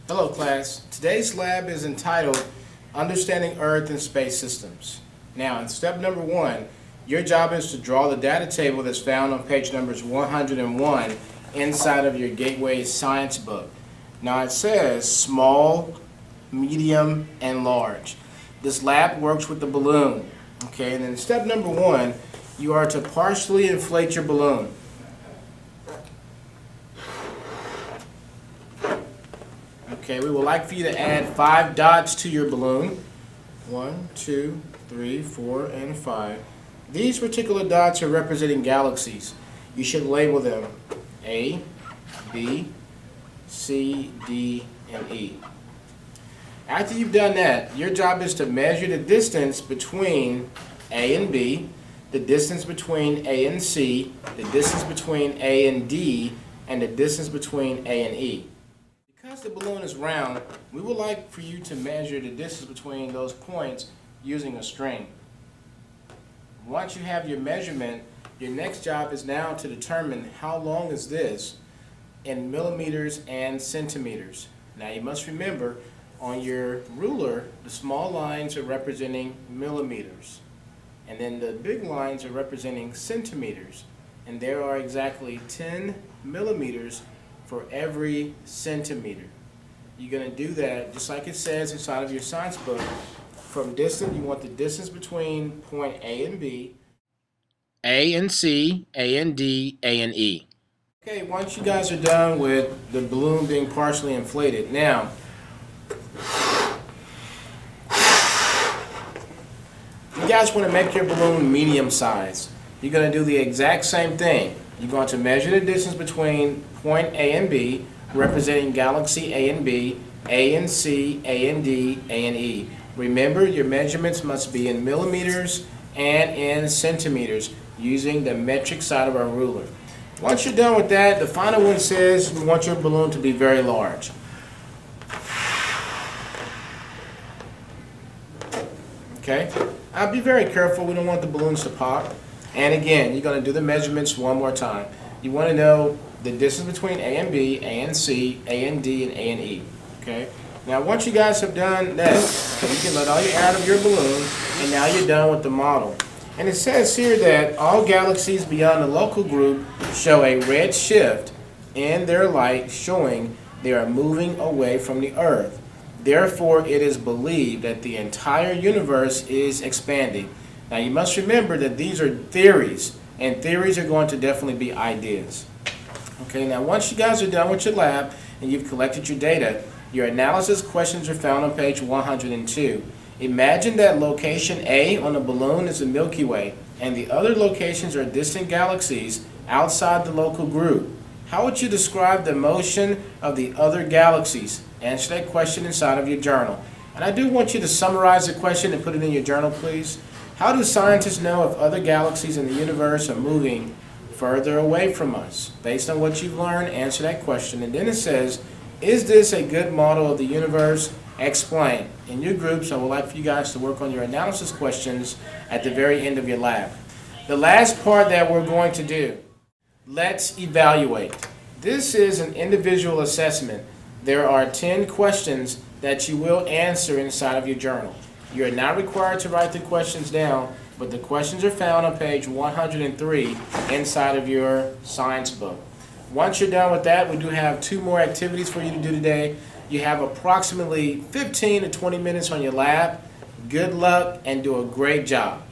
Hello class. Today's lab is entitled Understanding Earth and Space Systems. Now in step number 1, your job is to draw the data table that's found on page numbers 101 inside of your Gateway Science book. Now it says small, medium, and large. This lab works with the balloon. Okay, and then step number 1, you are to partially inflate your balloon. Okay, we would like for you to add 5 dots to your balloon. 1, 2, 3, 4, and 5. These particular dots are representing galaxies. You should label them A, B, C, D, and E. After you've done that, your job is to measure the distance between A and B, the distance between A and C, the distance between A and D, and the distance between A and E. Because the balloon is round, we would like for you to measure the distance between those points using a string. Once you have your measurement, your next job is now to determine how long is this in millimeters and centimeters. Now you must remember, on your ruler, the small lines are representing millimeters, and then the big lines are representing centimeters, and there are exactly 10 millimeters for every centimeter. You're going to do that just like it says inside of your science book. From distance, you want the distance between point A and B, A and C, A and D, A and E. Okay, once you guys are done with the balloon being partially inflated, now you guys want to make your balloon medium size. You're going to do the exact same thing. You're going to measure the distance between point A and B, representing galaxy A and B, A and C, A and D, A and E. Remember, your measurements must be in millimeters and in centimeters using the metric side of our ruler. Once you're done with that, the final one says we want your balloon to be very large. Okay? Be very careful. We don't want the balloons to pop. And again, you're going to do the measurements one more time. You want to know the distance between A and B, A and C, A and D, and A and E. Okay? Now, once you guys have done that, you can let all your air out of your balloon, and now you're done with the model. And it says here that all galaxies beyond the local group show a red shift in their light, showing they are moving away from the Earth. Therefore, it is believed that the entire universe is expanding. Now, you must remember that these are theories, and theories are going to definitely be ideas. Okay, now once you guys are done with your lab and you've collected your data, your analysis questions are found on page 102. Imagine that location A on the balloon is the Milky Way, and the other locations are distant galaxies outside the local group. How would you describe the motion of the other galaxies? Answer that question inside of your journal. And I do want you to summarize the question and put it in your journal, please. How do scientists know if other galaxies in the universe are moving further away from us? Based on what you've learned, answer that question. And then it says, is this a good model of the universe? Explain. In your groups, I would like for you guys to work on your analysis questions at the very end of your lab. The last part that we're going to do, let's evaluate. This is an individual assessment. There are 10 questions that you will answer inside of your journal. You are not required to write the questions down, but the questions are found on page 103 inside of your science book. Once you're done with that, we do have 2 more activities for you to do today. You have approximately 15 to 20 minutes on your lab. Good luck and do a great job.